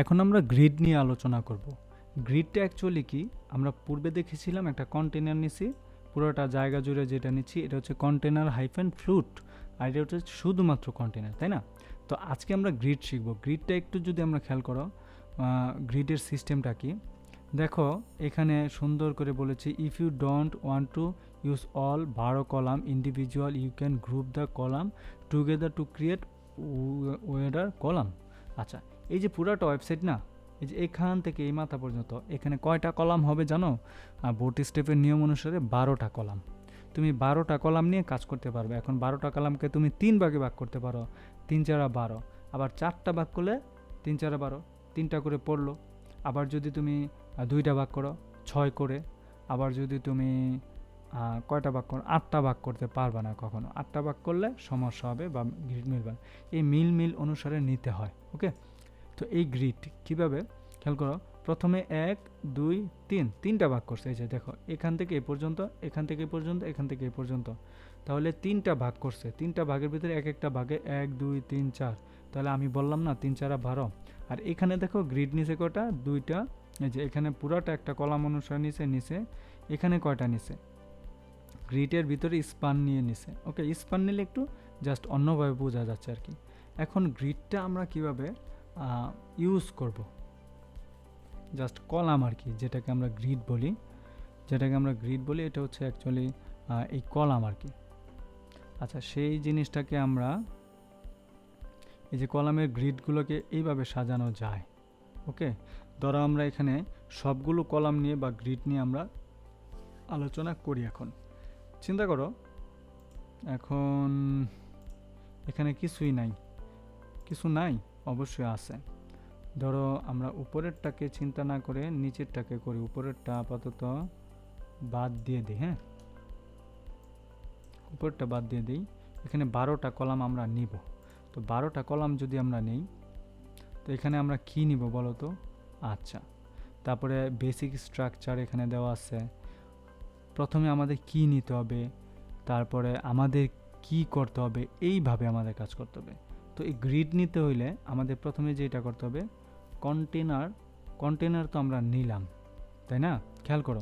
এখন আমরা গ্রিড নিয়ে আলোচনা করব। গ্রিডটা অ্যাকচুয়ালি কি, আমরা পূর্বে দেখেছিলাম একটা কন্টেনার নিছি, পুরোটা জায়গা জুড়ে যেটা নিচ্ছি এটা হচ্ছে কন্টেনার হাইফেন ফ্লুট, আর এটা হচ্ছে শুধুমাত্র কন্টেনার, তাই না? তো আজকে আমরা গ্রিড শিখব। গ্রিডটা একটু যদি আমরা খেয়াল করো, গ্রিডের সিস্টেমটা কি দেখো, এখানে সুন্দর করে বলেছি, if you don't want to use all 12 column individual, you can group the column together to create wider column. আচ্ছা, এই যে পুরাটা ওয়েবসাইট না, এই যে এখান থেকে এই মাথা পর্যন্ত এখানে কয়টা কলাম হবে জানো? বুটস্ট্র্যাপের নিয়ম অনুসারে 12টা কলাম। তুমি 12টা কলাম নিয়ে কাজ করতে পারবে। এখন 12টা কলামকে তুমি 3 ভাগে ভাগ করতে পারো, 3 4 12, আবার 4টা ভাগ করলে 3 4 12, 3টা করে পড়লো। আবার যদি তুমি 2টা ভাগ করো 6 করে, আবার যদি তুমি কয়টা ভাগ করো, 8টা ভাগ করতে পারবে না কখনো। 8টা ভাগ করলে সমস্যা হবে বা গ্রিড মিলবে না। এই মিল অনুসারে নিতে হয়, ওকে? তো এই গ্রিড কীভাবে খেয়াল করো, প্রথমে 1 2 3, 3টা ভাগ করছে। এই যে দেখো, এখান থেকে এ পর্যন্ত, এখান থেকে এ পর্যন্ত, এখান থেকে এ পর্যন্ত, তাহলে 3টা ভাগ করছে। 3টা ভাগের ভিতরে এক একটা ভাগে 1 2 3 4, তাহলে আমি বললাম না 3 4 12। আর এখানে দেখো গ্রিড নিচে কয়টা, 2টা। এই যে এখানে পুরাটা একটা কলাম অনুসারে নিচে এখানে কয়টা নিচে, গ্রিডের ভিতরে স্পান নিয়ে নিছে, ওকে? স্পান নিলে একটু জাস্ট অন্যভাবে বোঝা যাচ্ছে আর কি। এখন গ্রিডটা আমরা কিভাবে ইউজ করব, জাস্ট কলাম আর কি, যেটাকে আমরা গ্রিড বলি, এটা হচ্ছে অ্যাকচুয়ালি এই কলাম আর কি। আচ্ছা, সেই জিনিসটাকে আমরা, এই যে কলামের গ্রিডগুলোকে এইভাবে সাজানো যায়, ওকে? ধরো আমরা এখানে সবগুলো কলাম নিয়ে বা গ্রিড নিয়ে আমরা আলোচনা করি। এখন চিন্তা করো, এখন এখানে কিছু নাই, অবশ্যই আছে। ধরো আমরা উপরেরটাকে চিন্তা না করে নিচেরটাকে করি, উপরেরটা আপাতত বাদ দিয়ে দিই, হ্যাঁ, উপরেরটা বাদ দিয়ে দিই। এখানে 12টা কলাম আমরা নিব। তো 12টা কলাম যদি আমরা নেই, তো এখানে আমরা কি নিব বলো তো? আচ্ছা, তারপরে বেসিক স্ট্রাকচার এখানে দেওয়া আছে। প্রথমে আমাদের কি নিতে হবে, তারপরে আমাদের কি করতে হবে, এইভাবে আমাদের কাজ করতে হবে। তো এই গ্রিড নিতে হইলে আমাদের প্রথমে যেটা করতে হবে, কন্টেনার তো আমরা নিলাম, তাই না? খেয়াল করো,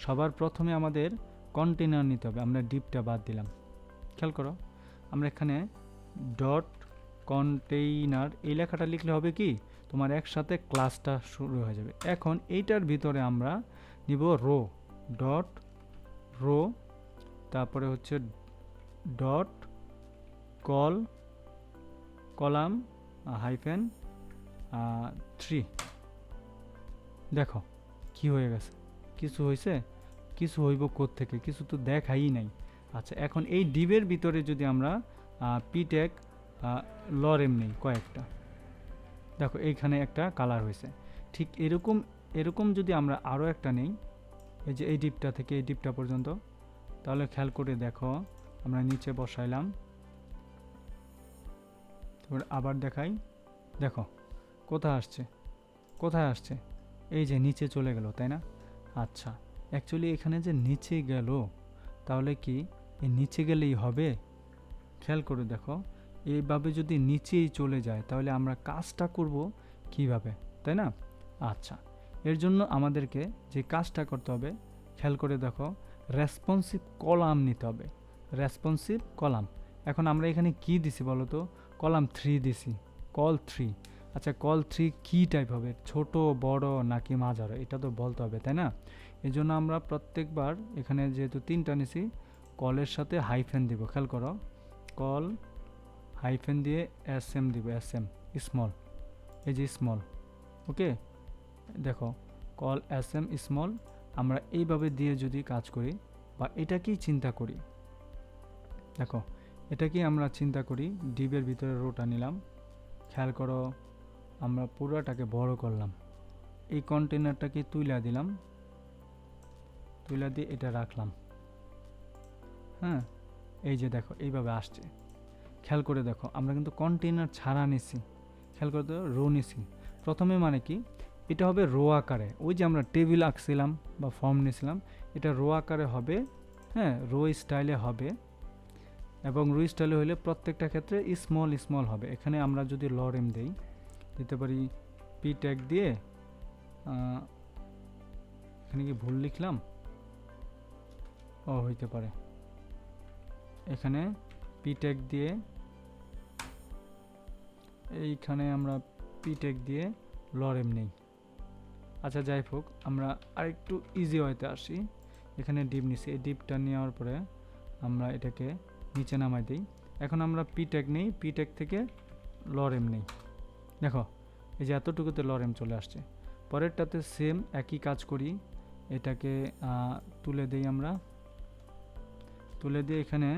সবার প্রথমে আমাদের কন্টেনার নিতে হবে। আমরা ডিপটা বাদ দিলাম। খেয়াল করো, আমরা এখানে ডট কন্টেইনার এই লেখাটা লিখলে হবে কি, তোমার একসাথে ক্লাসটা শুরু হয়ে যাবে। এখন এইটার ভিতরে আমরা নিব রো, তারপরে হচ্ছে ডট কলাম হাইফেন 3। দেখো কি হয়ে গেছে, কিছু হয়েছে? কিছু হইব কোত্থেকে, কিছু তো দেখাই নাই। আচ্ছা, এখন এই ডিবের ভিতরে যদি আমরা পিটেক লরেম নেই কয়েকটা, দেখো এইখানে একটা কালার হয়েছে। ঠিক এরকম যদি আমরা আরও একটা নেই, এই যে এই ডিপটা থেকে এই ডিপটা পর্যন্ত, তাহলে খেয়াল করে দেখো, আমরা নিচে বসাইলাম, তারপর আবার দেখাই, দেখো কোথায় আসছে, এই যে নিচে চলে গেল, তাই না? আচ্ছা, অ্যাকচুয়ালি এখানে যে নিচে গেল, তাহলে কি এই নিচে গেলেই হবে? খেয়াল করে দেখো, এইভাবে যদি নিচেই চলে যায় তাহলে আমরা কাজটা করব কিভাবে, তাই না? আচ্ছা, এর জন্য আমাদেরকে যে কাজটা করতে হবে, খেয়াল করে দেখো, রেসপন্সিভ কলাম নিতে হবে। রেসপন্সিভ কলাম, এখন আমরা এখানে কি দিছি বলো তো? কলাম 3 দিছি, কল 3। আচ্ছা, কল 3 কি টাইপ হবে, ছোট বড় নাকি মাঝারো, এটা তো বলতে হবে, তাই না? এই জন্য আমরা প্রত্যেকবার এখানে যেহেতু 3টা নিছি, কলের সাথে হাইফেন দিব। খেয়াল করো, কল হাইফেন দিয়ে SM দিব, SM স্মল, এই যে স্মল, ওকে? দেখো, কল SM স্মল, আমরা এইভাবে দিয়ে যদি কাজ করি বা এটাকেই চিন্তা করি, দেখো এটাকেই আমরা চিন্তা করি, ডিবের ভিতরে রোটা নিলাম। খেয়াল করো, আমরা পুরোটাকে বড় করলাম, এই কন্টেনারটাকে তুইলা দিয়ে এটা রাখলাম, হ্যাঁ, এই যে দেখো এইভাবে আসছে। খেয়াল করে দেখো, আমরা কিন্তু কন্টেনার ছাড়া নিছি, খেয়াল করে দেখো, রো নিছি প্রথমে, মানে কি এটা হবে রো আকারে, ওই যে আমরা টেবিল আঁকছিলাম বা ফর্ম নিয়েছিলাম, এটা রো আকারে হবে, হ্যাঁ, রো স্টাইলে হবে। এবং রো স্টাইলে হলে প্রত্যেকটা ক্ষেত্রে স্মল হবে। এখানে আমরা যদি লরেম দিতে পারি পি ট্যাগ দিয়ে এখানে কি ভুল লিখলাম, ও হইতে পারে, এখানে পি ট্যাগ দিয়ে এইখানে আমরা পি ট্যাগ দিয়ে লরেম নেই। আচ্ছা যাই হোক, আমরা আরেকটু ইজি ওয়েতে আসি। এখানে ডিপ নিছি, এই ডিপটা নেওয়ার পরে আমরা এটাকে নিচে নামাই দিই। এখন আমরা পি ট্যাগ নেই, পি ট্যাগ থেকে লরেম নেই। দেখো এই যে এতটুকুতে লরেম চলে আসছে। পরেরটাতে সেম একই কাজ করি, এটাকে তুলে দিই, আমরা তুলে দিয়ে এখানে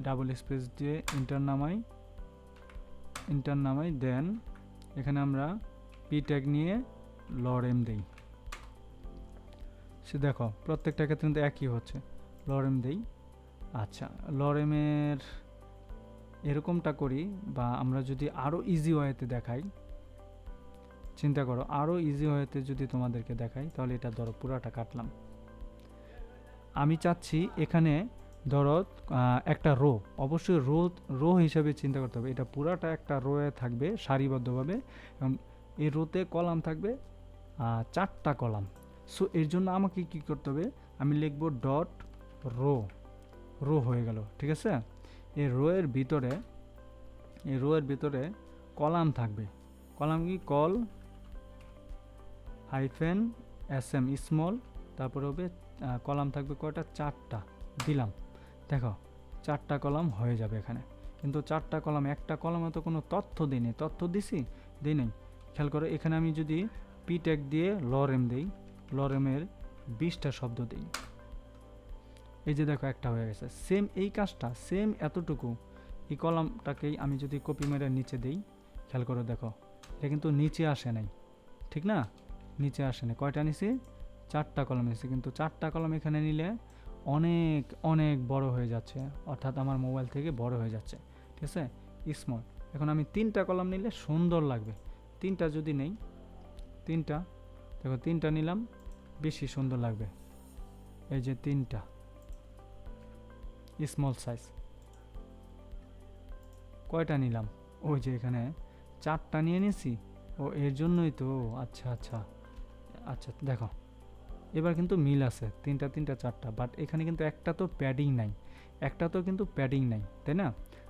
ডাবল স্পেস দিয়ে ইন্টার নামাই, দেন এখানে আমরা পি ট্যাগ নিয়ে লরেম দেই। সে দেখো প্রত্যেকটা ক্ষেত্রে কিন্তু একই হচ্ছে, লরেম দেই। আচ্ছা লরেমের এরকমটা করি, বা আমরা যদি আরও ইজি ওয়েতে দেখাই, চিন্তা করো আরও ইজি ওয়েতে যদি তোমাদেরকে দেখাই, তাহলে এটা ধরো পুরাটা কাটলাম। আমি চাচ্ছি এখানে ধরো একটা রো, অবশ্যই রো হিসাবে চিন্তা করতে হবে, এটা পুরাটা একটা রোয়ে থাকবে সারিবদ্ধভাবে, এবং এই রোতে কলাম থাকবে 4টা কলাম। সো এর জন্য আমাকে কি করতে হবে, আমি লিখব ডট রো হয়ে গেল, ঠিক আছে। এই রোয়ের ভিতরে কলাম থাকবে, কলাম কি কল হাইফেন এসএম স্মল, তারপরে হবে কলাম থাকবে কয়টা, 4টা দিলাম। দেখো 4টা কলাম হয়ে যাবে এখানে, কিন্তু 4টা কলাম, একটা কলামে তো কোনো তথ্য দিইনি, তথ্য দিই নেই। খেয়াল করো এখানে আমি যদি পি ট্যাগ দিয়ে লরেম দেই, লরেমের 20টা শব্দ দিই, এই যে দেখো একটা হয়ে গেছে। সেম এই কাজটা, সেম এতটুকু এই কলামটাকেই আমি যদি কপি মেরে নিচে দেই, খেয়াল করে দেখো এটা কিন্তু নিচে আসে নাই, ঠিক না, নিচে আসে নাই। কয়টা নিছি, 4টা কলাম নিছি, কিন্তু 4টা কলাম এখানে নিলে অনেক অনেক বড় হয়ে যাচ্ছে, অর্থাৎ আমার মোবাইল থেকে বড় হয়ে যাচ্ছে, ঠিক আছে, স্মল। এখন আমি 3টা কলাম নিলে সুন্দর লাগবে, 3টা যদি নেই, 3টা দেখো 3টা নিলাম, বেশি সুন্দর লাগবে। এই যে 3টা স্মল সাইজ, কয়টা নিলাম, ওই যে এখানে 4টা নিয়ে নিছি, ও এর জন্যই তো, আচ্ছা আচ্ছা আচ্ছা দেখো এবার কিন্তু মিল আছে, 3টা 4টা, বাট এখানে কিন্তু একটা তো প্যাডিং নাই, তাই না।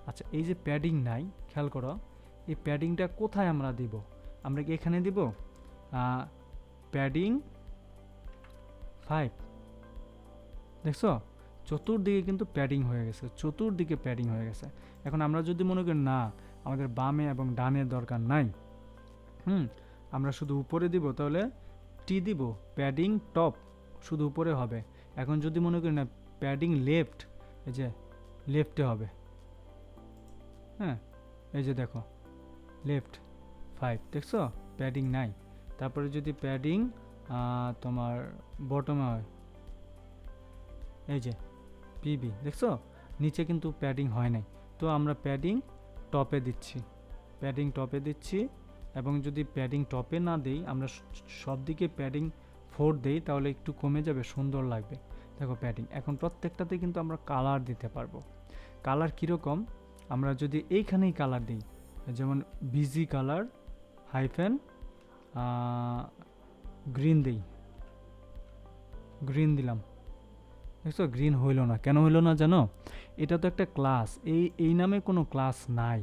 আচ্ছা এই যে প্যাডিং নাই, খেয়াল করো এই প্যাডিংটা কোথায় আমরা দিব, আমরা কি এখানে দিব প্যাডিং 5, দেখছো চতুর্দিকে কিন্তু প্যাডিং হয়ে গেছে, এখন আমরা যদি মনে করি না আমাদের বামে এবং ডানে দরকার নাই, আমরা শুধু উপরে দিব, তাহলে টি দিব, প্যাডিং টপ শুধু উপরে হবে। এখন যদি মনে করি না প্যাডিং লেফট, এই যে লেফটে হবে, হ্যাঁ এই যে দেখো লেফট 5, দেখছো প্যাডিং নাই। তারপরে যদি প্যাডিং তোমার বটমে হয়, এই যে পিবি, দেখছো নিচে কিন্তু প্যাডিং হয় নাই, তো আমরা প্যাডিং টপে দিচ্ছি, এবং যদি প্যাডিং টপে না দেই, আমরা সব দিকে প্যাডিং 4 দেই, তাহলে একটু কমে যাবে, সুন্দর লাগবে। দেখো প্যাডিং, এখন প্রত্যেকটাতে কিন্তু আমরা কালার দিতে পারবো। কালার কীরকম, আমরা যদি এইখানেই কালার দিই, যেমন বিজি কালার হাইফেন গ্রিন দিলাম, দেখছো গ্রিন হইল না, কেন হইল না জানো, এটা তো একটা ক্লাস, এই নামে কোনো ক্লাস নাই,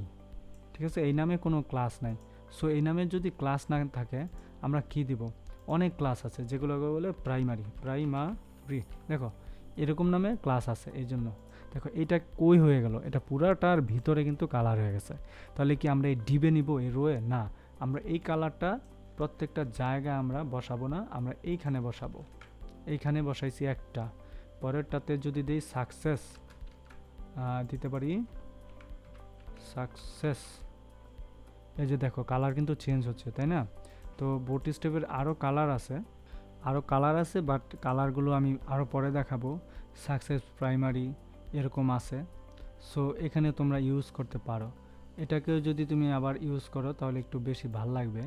ঠিক আছে, এই নামে কোনো ক্লাস নাই। সো এই নামে যদি ক্লাস না থাকে, আমরা কি দিব, অনেক ক্লাস আছে যেগুলোকে বলে প্রাইমারি, দেখো এরকম নামে ক্লাস আছে, এই জন্য দেখো এটা কই হয়ে গেল, এটা পুরাটার ভিতরে কিন্তু কালার হয়ে গেছে। তাহলে কি আমরা এই ডিবে নিব, এই রোয়ে না, আমরা এই কালারটা প্রত্যেকটা জায়গায় আমরা বসাবো না, আমরা এইখানে বসাবো, এইখানে বসাইছি একটা। পরেরটাতে যদি দিই সাকসেস, দিতে পারি সাকসেস, এই যে দেখো কালার কিন্তু চেঞ্জ হচ্ছে, তাই না। তো বুটস্ট্র্যাপের আরও কালার আছে, বাট কালারগুলো আমি আরও পরে দেখাবো। সাকসেস প্রাইমারি এরকম আছে, সো এখানে তোমরা ইউজ করতে পারো। এটাকেও যদি তুমি আবার ইউজ করো তাহলে একটু বেশি ভাল লাগবে,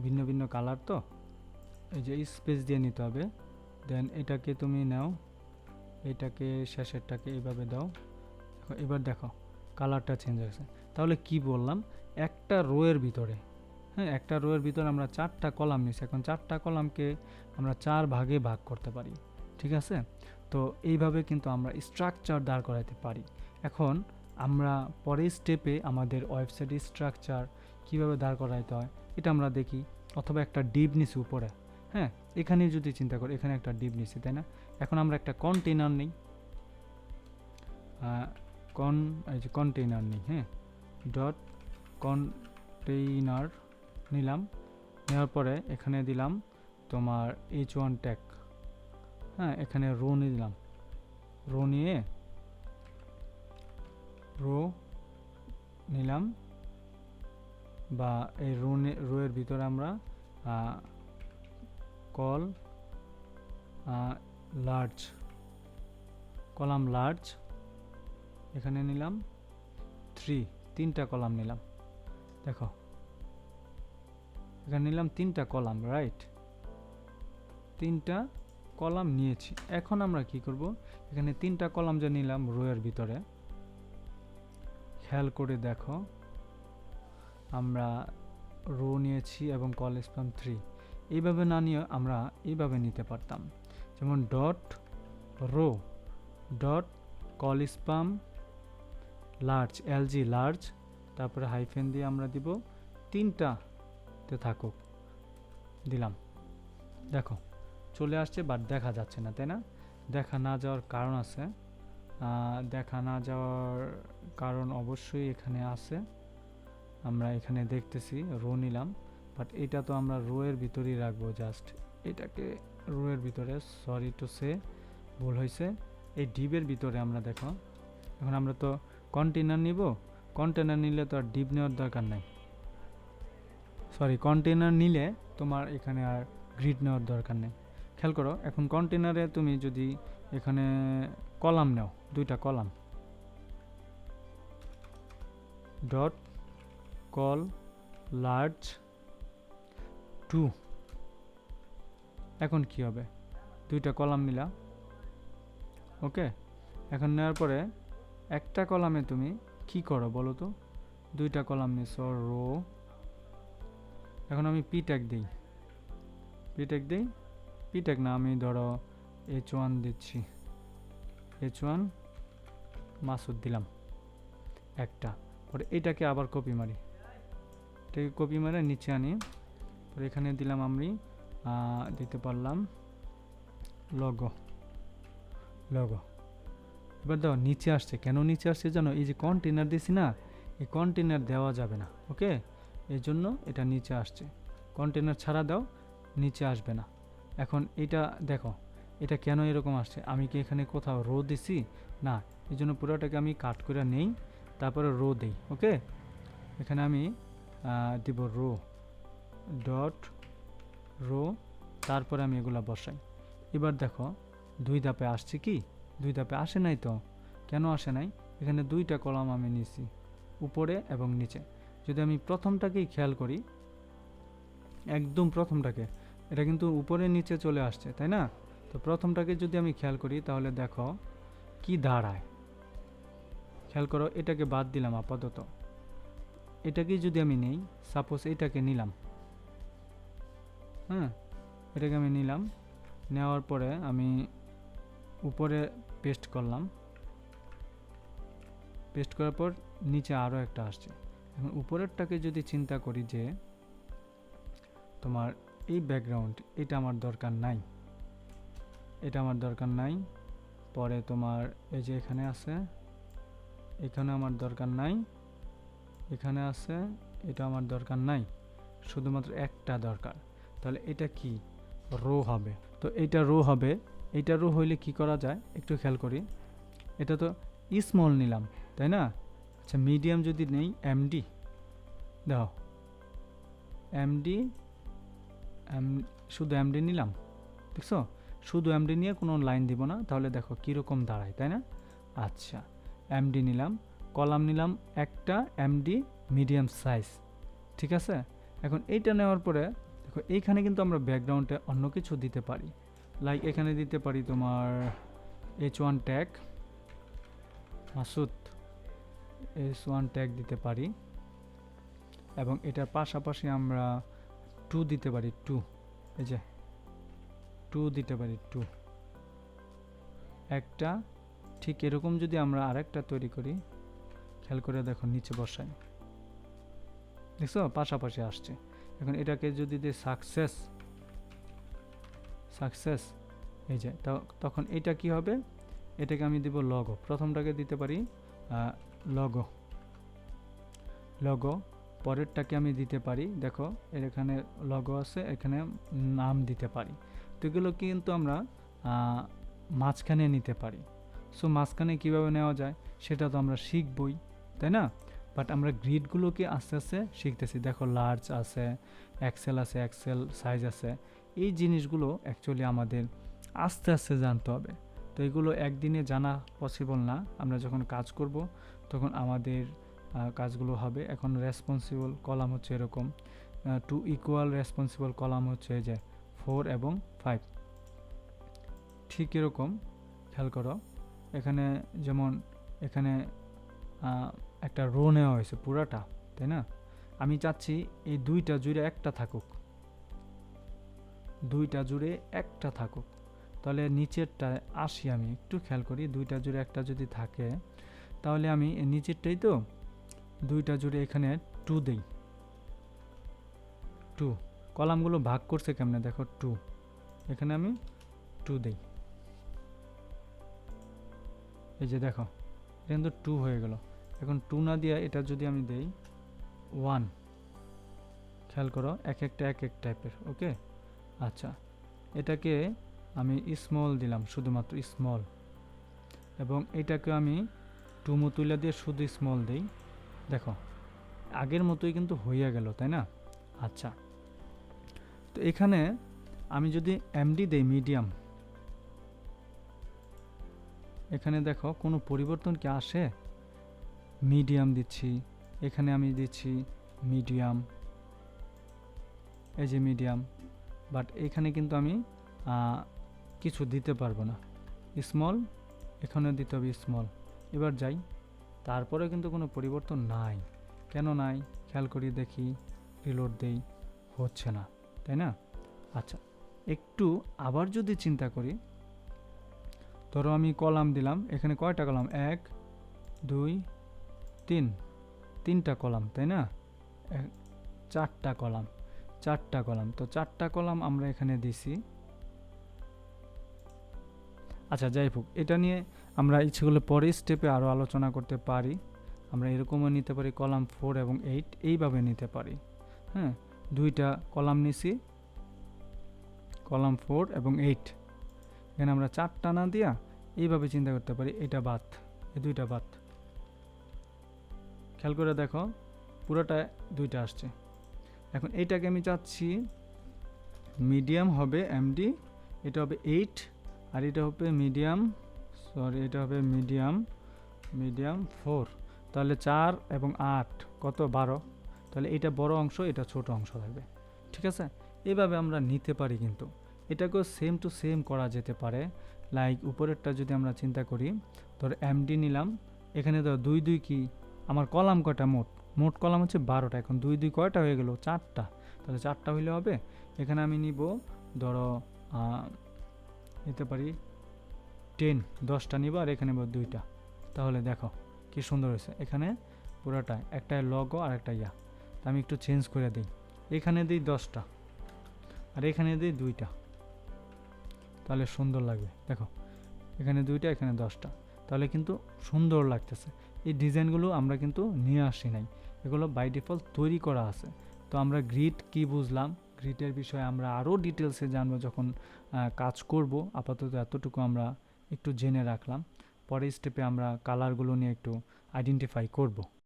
ভিন্ন ভিন্ন কালার তো, এই যে স্পেস দিয়ে নিতে হবে, দেন এটাকে তুমি নাও, এটাকে শেষেরটাকে এইভাবে দাও, এবার দেখো কালারটা চেঞ্জ হয়েছে। তাহলে কি বললাম, একটা রোয়ের ভিতরে হ্যাঁ, একটা রো এর ভিতরে আমরা 4টা কলাম নিয়েছি। এখন 4টা কলামকে আমরা 4 ভাগে ভাগ করতে পারি, ঠিক আছে? তো এইভাবে কিন্তু আমরা স্ট্রাকচার দাঁড় করাইতে পারি। এখন আমরা পরের স্টেপে আমাদের ওয়েবসাইটের স্ট্রাকচার কীভাবে দাঁড় করাইতে হয় এটা আমরা দেখি। অথবা একটা ডিভ নিছি উপরে, হ্যাঁ, এখানে যদি চিন্তা করি, এখানে একটা ডিভ নিছি, তাই না? এখন আমরা একটা কন্টেনার নিই, এই যে কন্টেনার নিই, হ্যাঁ, ডট কন্টেইনার নিলাম। নেওয়ার পরে এখানে দিলাম তোমার h1 ট্যাগ, হ্যাঁ, এখানে রো নিলাম। রো নিয়ে রো নিলাম, বা এই রো এর ভিতরে আমরা কল লার্জ, কলাম লার্জ এখানে নিলাম 3টা কলাম নিলাম। দেখো এখানে নিলাম 3টা কলাম, রাইট? 3টা কলাম নিয়েছি। এখন আমরা কি করব, এখানে 3টা কলাম যে নিলাম রো এর ভিতরে, খেয়াল করে দেখো আমরা রো নিয়েছি এবং কল স্প্যাম 3। এইভাবে না নিয়ে আমরা এইভাবে নিতে পারতাম, যেমন dot rho dot call spam large, LG large, তারপরে হাইফেন দিয়ে আমরা দিব 3টাতে থাকুক, দিলাম। দেখো চলে আসছে, বাট দেখা যাচ্ছে না, তাই না? দেখা না যাওয়ার কারণ আছে, দেখা না যাওয়ার কারণ অবশ্যই এখানে আছে। আমরা এখানে দেখতেছি রো নিলাম, বাট এটা তো আমরা রো এর ভিতরেই রাখবো, জাস্ট এটাকে রো এর ভিতরে, সরি টু সে, ভুল হয়েছে, এই ডিবের ভিতরে আমরা দেখো। এখন আমরা তো কন্টেনার নিব, কন্টেনার নিলে তো আর ডিপ নেওয়ার দরকার নাই, সরি, কন্টেনার নিলে তোমার এখানে আর গ্রিড নেওয়ার দরকার নেই। খেয়াল করো, এখন কন্টেনারে তুমি যদি এখানে কলাম নাও, 2টা কলাম, ডট কল লার্জ 2, এখন কি হবে, 2টা কলাম নিলা, ওকে। এখন নেওয়ার পরে একটা কলামে তুমি কি করো বলো তো, 2টা কলাম নিছো রো। এখন আমি পি ট্যাগ দিই, পি ট্যাগ না, আমি ধরো h1 দিচ্ছি, h1 মাসুদ দিলাম একটা। পরে এটাকে আবার কপি মারি, এটাকে কপি মারে নিচে আনি, পরে এখানে দিলাম আমি দিতে পারলাম লগো। এবার দাও নিচে আসছে, কেন নিচে আসছে জানো? এই যে কন্টেনার দিছি না, এই কন্টেনার দেওয়া যাবে না, ওকে, এই জন্য এটা নিচে আসছে। কন্টেনার ছাড়া দাও, নিচে আসবে না। এখন এটা দেখো, এটা কেন এরকম আসছে, আমি কি এখানে কোথাও রো দিছি না, এই জন্য পুরোটাকে আমি কাট করে নেই, তারপরে রো দেই, ওকে। এখানে আমি দিব রো ডট রো, তারপরে আমি এগুলা বসাই। এবার দেখো 2 ধাপে আসছে কি, 2 ধাপে আসে নাই তো, কেন আসে নাই? এখানে 2টা কলাম আমি নিছি, উপরে এবং নিচে। যদি আমি প্রথমটাকেই খেয়াল করি, একদম প্রথমটাকে, এটা কিন্তু উপরে নিচে চলে আসছে, তাই না? তো প্রথমটাকে যদি আমি খেয়াল করি, তাহলে দেখো কি দাঁড়ায়, খেয়াল করো, এটাকে বাদ দিলাম আপাতত। এটাকেই যদি আমি নেই, সাপোজ এটাকে নিলাম, হ্যাঁ, এটাকে আমি নিলাম, নেওয়ার পরে আমি উপরে পেস্ট করলাম, পেস্ট করার পর নিচে আরও একটা আসছে। এখন উপরেরটাকে যদি চিন্তা করি যে তোমার এই ব্যাকগ্রাউন্ড, এটা আমার দরকার নাই, এটা আমার দরকার নাই। পরে তোমার এই যে এখানে আছে, এখানে আমার দরকার নাই, এখানে আছে, এটা আমার দরকার নাই, শুধুমাত্র একটা দরকার। তাহলে এটা কি রো হবে, তো এইটা রো হবে। এইটা রো হইলে কি করা যায় একটু খেয়াল করি, এটা তো স্মল নিলাম, তাই না? আচ্ছা, মিডিয়াম যদি নেই, এমডি দেখো, এমডি, শুধু এমডি নিলাম, দেখছো, শুধু এমডি নিয়ে কোনো লাইন দিব না, তাহলে দেখো কীরকম দাঁড়ায়, তাই না? আচ্ছা, এমডি নিলাম, কলাম নিলাম একটা, এমডি মিডিয়াম সাইজ, ঠিক আছে। এখন এইটা নেওয়ার পরে দেখো, এইখানে কিন্তু আমরা ব্যাকগ্রাউন্ডে অন্য কিছু দিতে পারি, লাইক এখানে দিতে পারি তোমার h1 tag Masud, h1 tag দিতে পারি, এবং এটার পাশাপাশি আমরা 2 দিতে পারি, 2, এই যে 2 দিতে পারি, 2 একটা। ঠিক এরকম যদি আমরা আরেকটা তৈরি করি, খেয়াল করে দেখো নিচে বসাই, দেখছো পাশাপাশি আসছে। এখন এটাকে যদি দিই সাকসেস, এই যে তখন এটা কি হবে, এটাকে আমি দিব লগো। প্রথমটাকে দিতে পারি লগো, পরেরটাকে আমি দিতে পারি, দেখো এখানে লগো আছে, এখানে নাম দিতে পারি। তো এগুলো কিন্তু আমরা মাঝখানে নিতে পারি। সো মাঝখানে কীভাবে নেওয়া যায় সেটা তো আমরা শিখবই, তাই না? বাট আমরা গ্রিডগুলোকে আস্তে আস্তে শিখতেছি। দেখো লার্জ আছে, এক্সেল আছে, এক্সেল সাইজ আছে, এই জিনিসগুলো অ্যাকচুয়ালি আমাদের আস্তে আস্তে জানতে হবে। তো এগুলো একদিনে জানা পসিবল না। আমরা যখন কাজ করব তখন আমাদের কাজগুলো হবে। এখন রেসপন্সিবল কলাম হচ্ছে এরকম, 2 ইকুয়াল রেসপন্সিবল কলাম হচ্ছে যে 4 এবং 5। ঠিক এরকম খেয়াল করো, এখানে যেমন এখানে একটা রো নেওয়া হয়েছে পুরাটা, তাই না? আমি চাচ্ছি এই দুইটা জুড়ে একটা থাকুক, তাহলে নিচেরটায় আসি। আমি একটু খেয়াল করি, দুইটা জুড়ে একটা যদি থাকে তাহলে আমি নিচেরটাই তো দুইটা জুড়ে এখানে 2 দেই। 2 কলামগুলো ভাগ করছে কেমনে দেখো, 2 এখানে আমি 2 দেই, এই যে দেখো এটা কিন্তু 2 হয়ে গেল। এখন 2 না দিয়ে এটা যদি আমি দেই 1, খেয়াল করো এক একটা এক এক টাইপের। ওকে, আচ্ছা, এটাকে আমি স্মল দিলাম, শুধুমাত্র স্মল, এবং এটাকে আমি 2 তুলে দিয়ে শুধু স্মল দেই। দেখো আগের মতোই কিন্তু হইয়া গেল, তাই না? আচ্ছা, তো এখানে আমি যদি এমডি দেই মিডিয়াম, এখানে দেখো কোনো পরিবর্তন কি আসে? মিডিয়াম দিচ্ছি, এখানে আমি দিচ্ছি মিডিয়াম, এই যে মিডিয়াম, বাট এখানে কিন্তু আমি কিছু দিতে পারবো না। স্মল, এখানে দিতে হবে স্মল। এবার যাই, তারপরে কিন্তু কোনো পরিবর্তন নাই। কেন নাই খেয়াল করি, দেখি, রিলোড দেই, হচ্ছে না, তাই না? আচ্ছা, একটু আবার যদি চিন্তা করি, ধরো আমি কলাম দিলাম, এখানে কয়টা কলাম, 1 2 3, 3টা কলাম, তাই না? 4টা কলাম, তো 4টা কলাম আমরা এখানে দিছি। আচ্ছা, যাই হোক, এটা নিয়ে আমরা ইচ্ছেগুলো পরে স্টেপে আরও আলোচনা করতে পারি। আমরা এরকমও নিতে পারি, কলাম 4 এবং 8 এইভাবে নিতে পারি। হ্যাঁ, 2টা কলাম নিছি, কলাম 4 এবং 8, এখানে আমরা 4টা না দিয়া এইভাবে চিন্তা করতে পারি, এটা বাদ, এই 2টা বাদ। খেয়াল করে দেখো পুরোটা 2টা আসছে। এখন এইটাকে আমি চাচ্ছি মিডিয়াম হবে এমডি, এটা হবে 8, আর এটা হবে এটা হবে মিডিয়াম 4। তাহলে 4 এবং 8 কত, 12। তাহলে এটা বড় অংশ, এটা ছোট অংশ থাকবে, ঠিক আছে? এইভাবে আমরা নিতে পারি, কিন্তু এটাকেও সেম টু সেম করা যেতে পারে। লাইক উপরেরটা যদি আমরা চিন্তা করি, ধর এমডি নিলাম, এখানে ধর 2 2 কি আমার কলাম কয়টা, মোট কলাম হচ্ছে 12টা। এখন 2 2 কয়টা হয়ে গেল, 4টা। তাহলে 4টা হইলে হবে, এখানে আমি নিব ধরো নিতে পারি 10টা নিব, আর এখানে 2টা। তাহলে দেখো কি সুন্দর হয়েছে, এখানে পুরোটা একটা লগো আর একটা ইয়া। তা আমি একটু চেঞ্জ করে দিই, এখানে দিই 10টা আর এখানে দিই 2টা, তাহলে সুন্দর লাগবে। দেখো এখানে 2টা, এখানে 10টা, তাহলে কিন্তু সুন্দর লাগতেছে। এই ডিজাইনগুলো আমরা কিন্তু নিয়ে আসি নাই, এগুলো বাই ডিফল্ট তৈরি করা আছে। তো আমরা গ্রিড কি বুঝলাম, গ্রিডের বিষয়ে আমরা আরও ডিটেলসে জানবো যখন কাজ করব। আপাতত এতটুকু আমরা একটু জেনে রাখলাম, পরের স্টেপে আমরা কালারগুলো নিয়ে একটু আইডেন্টিফাই করব।